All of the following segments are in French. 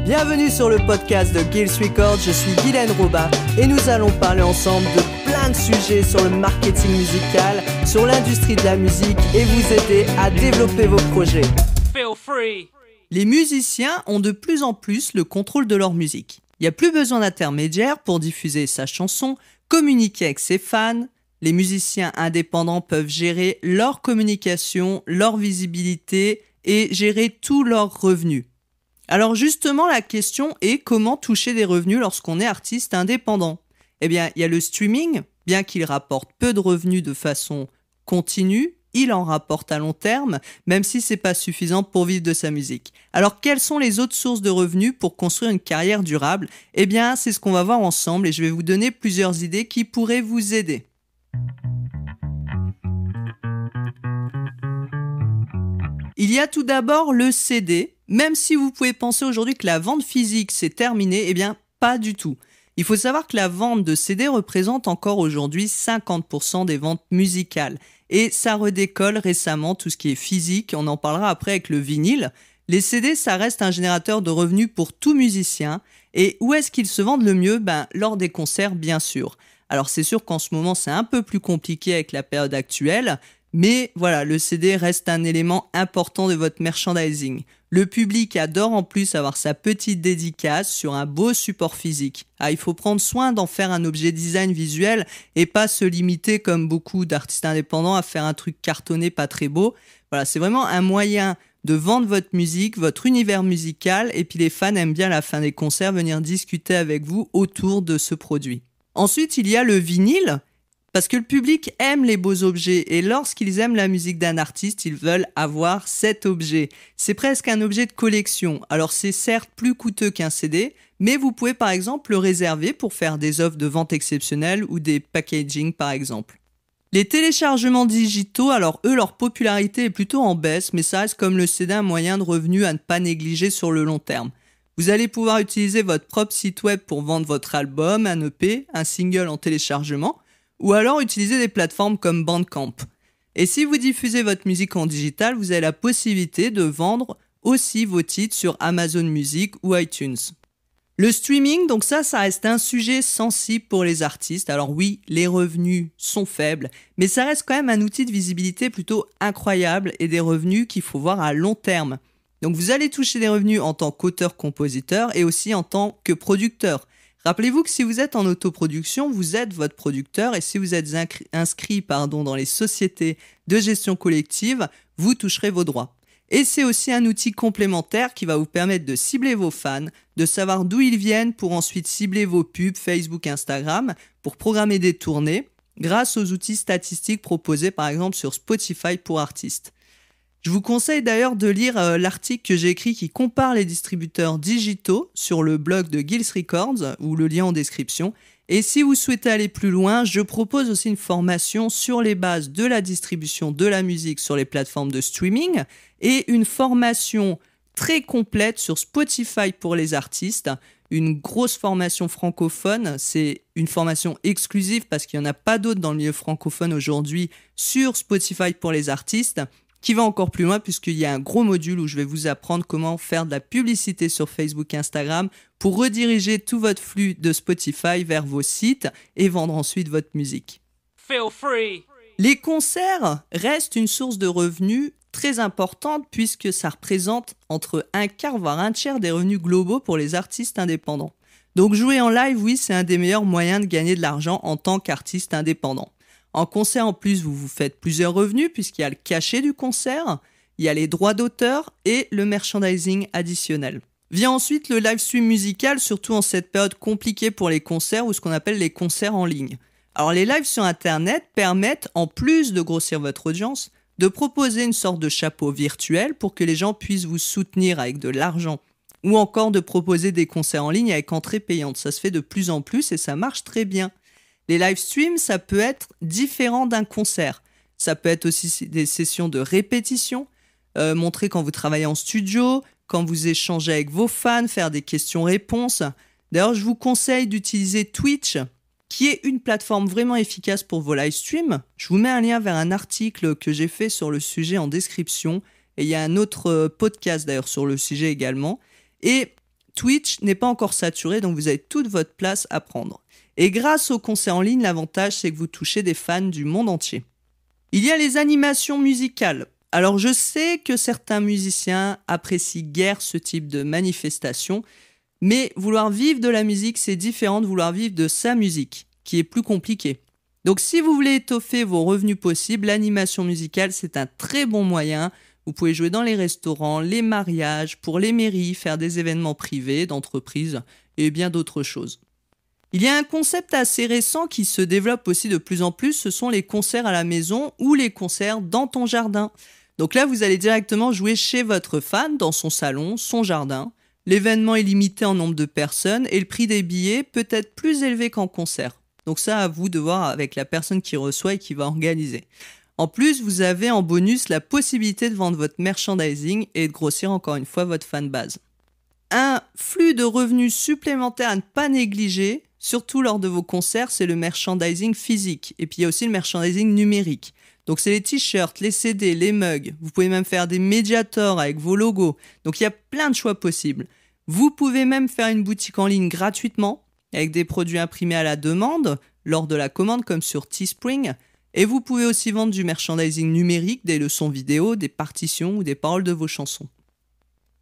Bienvenue sur le podcast de Gills Records, je suis Guylaine Robin et nous allons parler ensemble de plein de sujets sur le marketing musical, sur l'industrie de la musique et vous aider à développer vos projets. Feel free. Les musiciens ont de plus en plus le contrôle de leur musique. Il n'y a plus besoin d'intermédiaire pour diffuser sa chanson, communiquer avec ses fans. Les musiciens indépendants peuvent gérer leur communication, leur visibilité et gérer tous leurs revenus. Alors justement, la question est comment toucher des revenus lorsqu'on est artiste indépendant ? Eh bien, il y a le streaming, bien qu'il rapporte peu de revenus de façon continue, il en rapporte à long terme, même si c'est pas suffisant pour vivre de sa musique. Alors, quelles sont les autres sources de revenus pour construire une carrière durable ? Eh bien, c'est ce qu'on va voir ensemble et je vais vous donner plusieurs idées qui pourraient vous aider. Il y a tout d'abord le CD. Même si vous pouvez penser aujourd'hui que la vente physique c'est terminé, eh bien pas du tout. Il faut savoir que la vente de CD représente encore aujourd'hui 50% des ventes musicales. Et ça redécolle récemment tout ce qui est physique, on en parlera après avec le vinyle. Les CD, ça reste un générateur de revenus pour tout musicien. Et où est-ce qu'ils se vendent le mieux ? Lors des concerts, bien sûr. Alors c'est sûr qu'en ce moment c'est un peu plus compliqué avec la période actuelle, mais voilà, le CD reste un élément important de votre merchandising. Le public adore en plus avoir sa petite dédicace sur un beau support physique. Il faut prendre soin d'en faire un objet design visuel et pas se limiter comme beaucoup d'artistes indépendants à faire un truc cartonné pas très beau. Voilà, c'est vraiment un moyen de vendre votre musique, votre univers musical et puis les fans aiment bien à la fin des concerts venir discuter avec vous autour de ce produit. Ensuite, il y a le vinyle. Parce que le public aime les beaux objets et lorsqu'ils aiment la musique d'un artiste, ils veulent avoir cet objet. C'est presque un objet de collection. Alors c'est certes plus coûteux qu'un CD, mais vous pouvez par exemple le réserver pour faire des offres de vente exceptionnelles ou des packaging par exemple. Les téléchargements digitaux, alors eux, leur popularité est plutôt en baisse, mais ça reste comme le CD un moyen de revenu à ne pas négliger sur le long terme. Vous allez pouvoir utiliser votre propre site web pour vendre votre album, un EP, un single en téléchargement, ou alors utiliser des plateformes comme Bandcamp. Et si vous diffusez votre musique en digital, vous avez la possibilité de vendre aussi vos titres sur Amazon Music ou iTunes. Le streaming, donc ça reste un sujet sensible pour les artistes. Alors oui, les revenus sont faibles, mais ça reste quand même un outil de visibilité plutôt incroyable et des revenus qu'il faut voir à long terme. Donc vous allez toucher des revenus en tant qu'auteur-compositeur et aussi en tant que producteur. Rappelez-vous que si vous êtes en autoproduction, vous êtes votre producteur et si vous êtes inscrit dans les sociétés de gestion collective, vous toucherez vos droits. Et c'est aussi un outil complémentaire qui va vous permettre de cibler vos fans, de savoir d'où ils viennent pour ensuite cibler vos pubs Facebook, Instagram, pour programmer des tournées grâce aux outils statistiques proposés par exemple sur Spotify pour artistes. Je vous conseille d'ailleurs de lire l'article que j'ai écrit qui compare les distributeurs digitaux sur le blog de Gills Records ou le lien en description. Et si vous souhaitez aller plus loin, je propose aussi une formation sur les bases de la distribution de la musique sur les plateformes de streaming et une formation très complète sur Spotify pour les artistes. Une grosse formation francophone, c'est une formation exclusive parce qu'il n'y en a pas d'autres dans le milieu francophone aujourd'hui sur Spotify pour les artistes, qui va encore plus loin puisqu'il y a un gros module où je vais vous apprendre comment faire de la publicité sur Facebook et Instagram pour rediriger tout votre flux de Spotify vers vos sites et vendre ensuite votre musique. Feel free. Les concerts restent une source de revenus très importante puisque ça représente entre un quart voire un tiers des revenus globaux pour les artistes indépendants. Donc jouer en live, oui, c'est un des meilleurs moyens de gagner de l'argent en tant qu'artiste indépendant. En concert, en plus, vous faites plusieurs revenus puisqu'il y a le cachet du concert, il y a les droits d'auteur et le merchandising additionnel. Vient ensuite le live stream musical, surtout en cette période compliquée pour les concerts ou ce qu'on appelle les concerts en ligne. Alors les lives sur Internet permettent, en plus de grossir votre audience, de proposer une sorte de chapeau virtuel pour que les gens puissent vous soutenir avec de l'argent ou encore de proposer des concerts en ligne avec entrée payante. Ça se fait de plus en plus et ça marche très bien. Les live streams, ça peut être différent d'un concert. Ça peut être aussi des sessions de répétition, montrer quand vous travaillez en studio, quand vous échangez avec vos fans, faire des questions-réponses. D'ailleurs, je vous conseille d'utiliser Twitch, qui est une plateforme vraiment efficace pour vos live streams. Je vous mets un lien vers un article que j'ai fait sur le sujet en description. Et il y a un autre podcast d'ailleurs sur le sujet également. Et Twitch n'est pas encore saturé, donc vous avez toute votre place à prendre. Et grâce aux concerts en ligne, l'avantage c'est que vous touchez des fans du monde entier. Il y a les animations musicales. Alors je sais que certains musiciens apprécient guère ce type de manifestation, mais vouloir vivre de la musique, c'est différent de vouloir vivre de sa musique, qui est plus compliqué. Donc si vous voulez étoffer vos revenus possibles, l'animation musicale, c'est un très bon moyen. Vous pouvez jouer dans les restaurants, les mariages, pour les mairies, faire des événements privés, d'entreprises et bien d'autres choses. Il y a un concept assez récent qui se développe aussi de plus en plus, ce sont les concerts à la maison ou les concerts dans ton jardin. Donc là, vous allez directement jouer chez votre fan, dans son salon, son jardin. L'événement est limité en nombre de personnes et le prix des billets peut être plus élevé qu'en concert. Donc ça, à vous de voir avec la personne qui reçoit et qui va organiser. En plus, vous avez en bonus la possibilité de vendre votre merchandising et de grossir encore une fois votre fanbase. Un flux de revenus supplémentaire à ne pas négliger, surtout lors de vos concerts, c'est le merchandising physique. Et puis il y a aussi le merchandising numérique. Donc c'est les t-shirts, les CD, les mugs. Vous pouvez même faire des médiators avec vos logos. Donc il y a plein de choix possibles. Vous pouvez même faire une boutique en ligne gratuitement, avec des produits imprimés à la demande, lors de la commande comme sur Teespring. Et vous pouvez aussi vendre du merchandising numérique, des leçons vidéo, des partitions ou des paroles de vos chansons.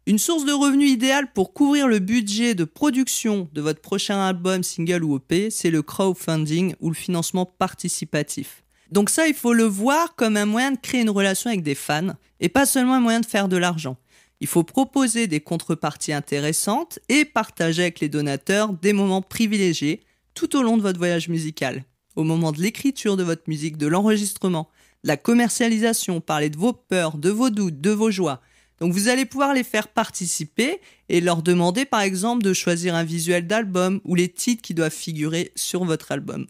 Une source de revenus idéale pour couvrir le budget de production de votre prochain album, single ou EP, c'est le crowdfunding ou le financement participatif. Donc ça, il faut le voir comme un moyen de créer une relation avec des fans et pas seulement un moyen de faire de l'argent. Il faut proposer des contreparties intéressantes et partager avec les donateurs des moments privilégiés tout au long de votre voyage musical. Au moment de l'écriture de votre musique, de l'enregistrement, de la commercialisation, parler de vos peurs, de vos doutes, de vos joies. Donc vous allez pouvoir les faire participer et leur demander par exemple de choisir un visuel d'album ou les titres qui doivent figurer sur votre album.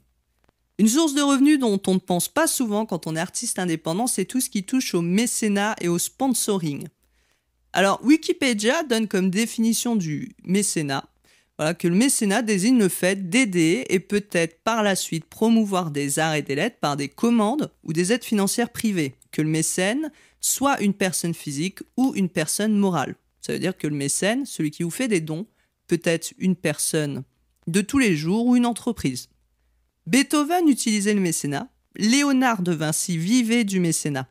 Une source de revenus dont on ne pense pas souvent quand on est artiste indépendant, c'est tout ce qui touche au mécénat et au sponsoring. Alors Wikipédia donne comme définition du mécénat que le mécénat désigne le fait d'aider et peut-être par la suite promouvoir des arts et des lettres par des commandes ou des aides financières privées, que le mécène soit une personne physique ou une personne morale. Ça veut dire que le mécène, celui qui vous fait des dons, peut être une personne de tous les jours ou une entreprise. Beethoven utilisait le mécénat, Léonard de Vinci vivait du mécénat.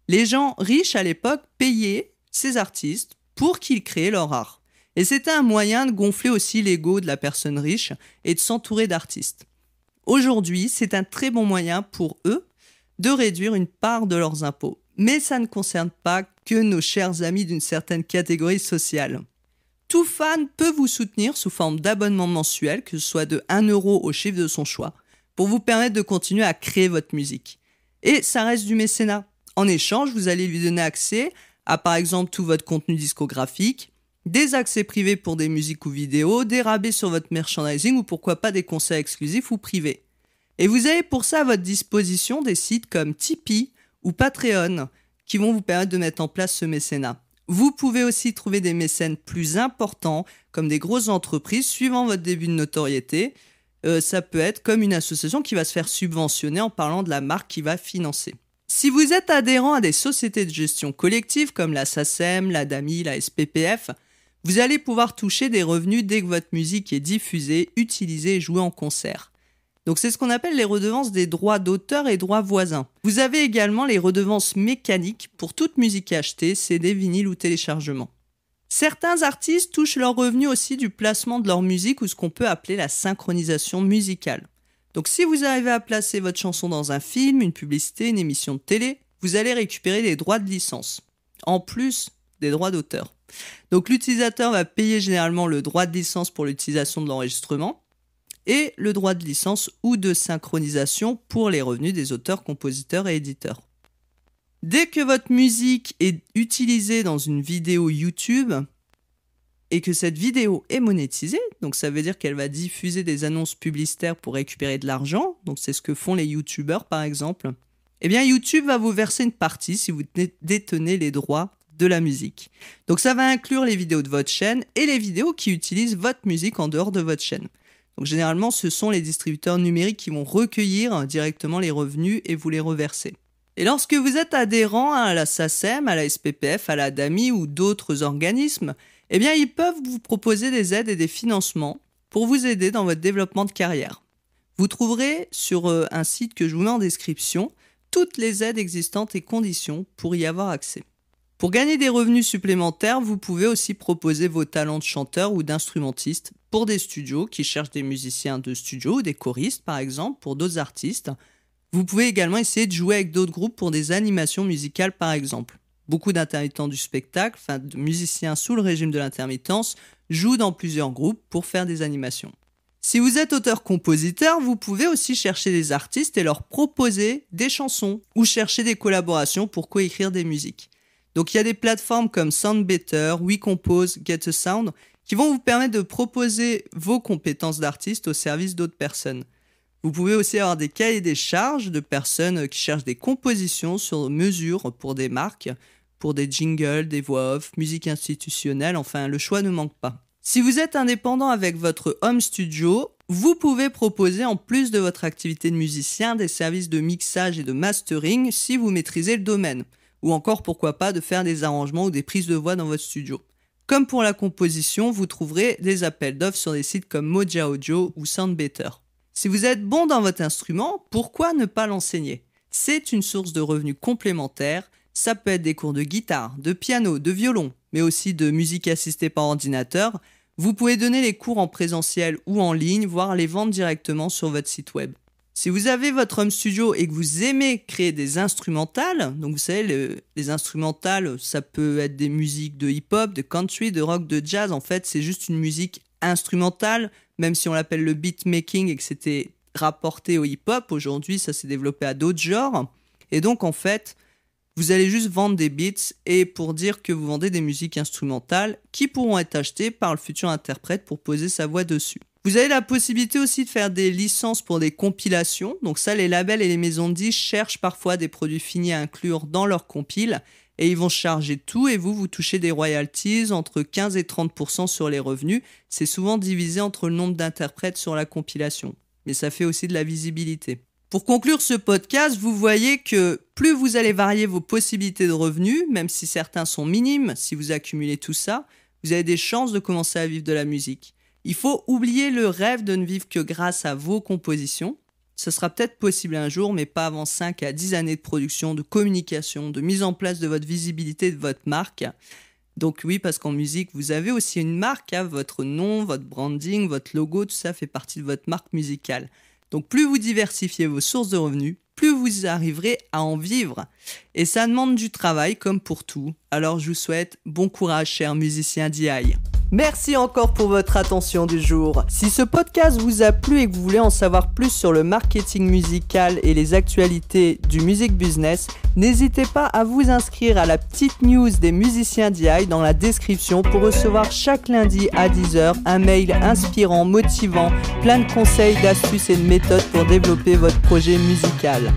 Les gens riches à l'époque payaient ces artistes pour qu'ils créent leur art. Et c'était un moyen de gonfler aussi l'ego de la personne riche et de s'entourer d'artistes. Aujourd'hui, c'est un très bon moyen pour eux de réduire une part de leurs impôts. Mais ça ne concerne pas que nos chers amis d'une certaine catégorie sociale. Tout fan peut vous soutenir sous forme d'abonnement mensuel, que ce soit de 1 € au chiffre de son choix, pour vous permettre de continuer à créer votre musique. Et ça reste du mécénat. En échange, vous allez lui donner accès à par exemple tout votre contenu discographique, des accès privés pour des musiques ou vidéos, des rabais sur votre merchandising ou pourquoi pas des concerts exclusifs ou privés. Et vous avez pour ça à votre disposition des sites comme Tipeee ou Patreon qui vont vous permettre de mettre en place ce mécénat. Vous pouvez aussi trouver des mécènes plus importants comme des grosses entreprises suivant votre début de notoriété. Ça peut être comme une association qui va se faire subventionner en parlant de la marque qui va financer. Si vous êtes adhérent à des sociétés de gestion collective comme la SACEM, la DAMI, la SPPF, vous allez pouvoir toucher des revenus dès que votre musique est diffusée, utilisée et jouée en concert. Donc c'est ce qu'on appelle les redevances des droits d'auteur et droits voisins. Vous avez également les redevances mécaniques pour toute musique achetée, CD, vinyle ou téléchargement. Certains artistes touchent leurs revenus aussi du placement de leur musique ou ce qu'on peut appeler la synchronisation musicale. Donc si vous arrivez à placer votre chanson dans un film, une publicité, une émission de télé, vous allez récupérer les droits de licence, en plus des droits d'auteur. Donc l'utilisateur va payer généralement le droit de licence pour l'utilisation de l'enregistrement et le droit de licence ou de synchronisation pour les revenus des auteurs, compositeurs et éditeurs. Dès que votre musique est utilisée dans une vidéo YouTube et que cette vidéo est monétisée, donc ça veut dire qu'elle va diffuser des annonces publicitaires pour récupérer de l'argent, donc c'est ce que font les YouTubeurs par exemple, eh bien YouTube va vous verser une partie si vous détenez les droits de la musique. Donc ça va inclure les vidéos de votre chaîne et les vidéos qui utilisent votre musique en dehors de votre chaîne. Donc généralement, ce sont les distributeurs numériques qui vont recueillir directement les revenus et vous les reverser. Et lorsque vous êtes adhérent à la SACEM, à la SPPF, à la DAMI ou d'autres organismes, Eh bien, ils peuvent vous proposer des aides et des financements pour vous aider dans votre développement de carrière. Vous trouverez sur un site que je vous mets en description toutes les aides existantes et conditions pour y avoir accès. Pour gagner des revenus supplémentaires, vous pouvez aussi proposer vos talents de chanteur ou d'instrumentiste pour des studios qui cherchent des musiciens de studio ou des choristes par exemple pour d'autres artistes. Vous pouvez également essayer de jouer avec d'autres groupes pour des animations musicales par exemple. Beaucoup d'intermittents du spectacle, de musiciens sous le régime de l'intermittence, jouent dans plusieurs groupes pour faire des animations. Si vous êtes auteur-compositeur, vous pouvez aussi chercher des artistes et leur proposer des chansons ou chercher des collaborations pour coécrire des musiques. Donc il y a des plateformes comme SoundBetter, WeCompose, GetASound qui vont vous permettre de proposer vos compétences d'artiste au service d'autres personnes. Vous pouvez aussi avoir des cahiers des charges de personnes qui cherchent des compositions sur mesure pour des marques, pour des jingles, des voix off, musique institutionnelle, enfin le choix ne manque pas. Si vous êtes indépendant avec votre home studio, vous pouvez proposer en plus de votre activité de musicien des services de mixage et de mastering si vous maîtrisez le domaine. Ou encore pourquoi pas de faire des arrangements ou des prises de voix dans votre studio. Comme pour la composition, vous trouverez des appels d'offres sur des sites comme Moja Audio ou SoundBetter. Si vous êtes bon dans votre instrument, pourquoi ne pas l'enseigner ? C'est une source de revenus complémentaires. Ça peut être des cours de guitare, de piano, de violon, mais aussi de musique assistée par ordinateur. Vous pouvez donner les cours en présentiel ou en ligne, voire les vendre directement sur votre site web. Si vous avez votre home studio et que vous aimez créer des instrumentales, donc vous savez, les instrumentales, ça peut être des musiques de hip-hop, de country, de rock, de jazz. En fait, c'est juste une musique instrumentale, même si on l'appelle le beatmaking et que c'était rapporté au hip-hop. Aujourd'hui, ça s'est développé à d'autres genres. Et donc, en fait, vous allez juste vendre des beats et pour dire que vous vendez des musiques instrumentales qui pourront être achetées par le futur interprète pour poser sa voix dessus. Vous avez la possibilité aussi de faire des licences pour des compilations. Donc ça, les labels et les maisons de disques cherchent parfois des produits finis à inclure dans leurs compiles et ils vont charger tout et vous touchez des royalties entre 15 et 30% sur les revenus. C'est souvent divisé entre le nombre d'interprètes sur la compilation. Mais ça fait aussi de la visibilité. Pour conclure ce podcast, vous voyez que plus vous allez varier vos possibilités de revenus, même si certains sont minimes, si vous accumulez tout ça, vous avez des chances de commencer à vivre de la musique. Il faut oublier le rêve de ne vivre que grâce à vos compositions. Ce sera peut-être possible un jour, mais pas avant 5 à 10 années de production, de communication, de mise en place de votre visibilité, de votre marque. Donc oui, parce qu'en musique, vous avez aussi une marque, votre nom, votre branding, votre logo, tout ça fait partie de votre marque musicale. Donc plus vous diversifiez vos sources de revenus, plus vous arriverez à en vivre. Et ça demande du travail comme pour tout. Alors je vous souhaite bon courage, chers musiciens d'EI. Merci encore pour votre attention du jour. Si ce podcast vous a plu et que vous voulez en savoir plus sur le marketing musical et les actualités du music business, n'hésitez pas à vous inscrire à la petite news des musiciens d'EI dans la description pour recevoir chaque lundi à 10h un mail inspirant, motivant, plein de conseils, d'astuces et de méthodes pour développer votre projet musical.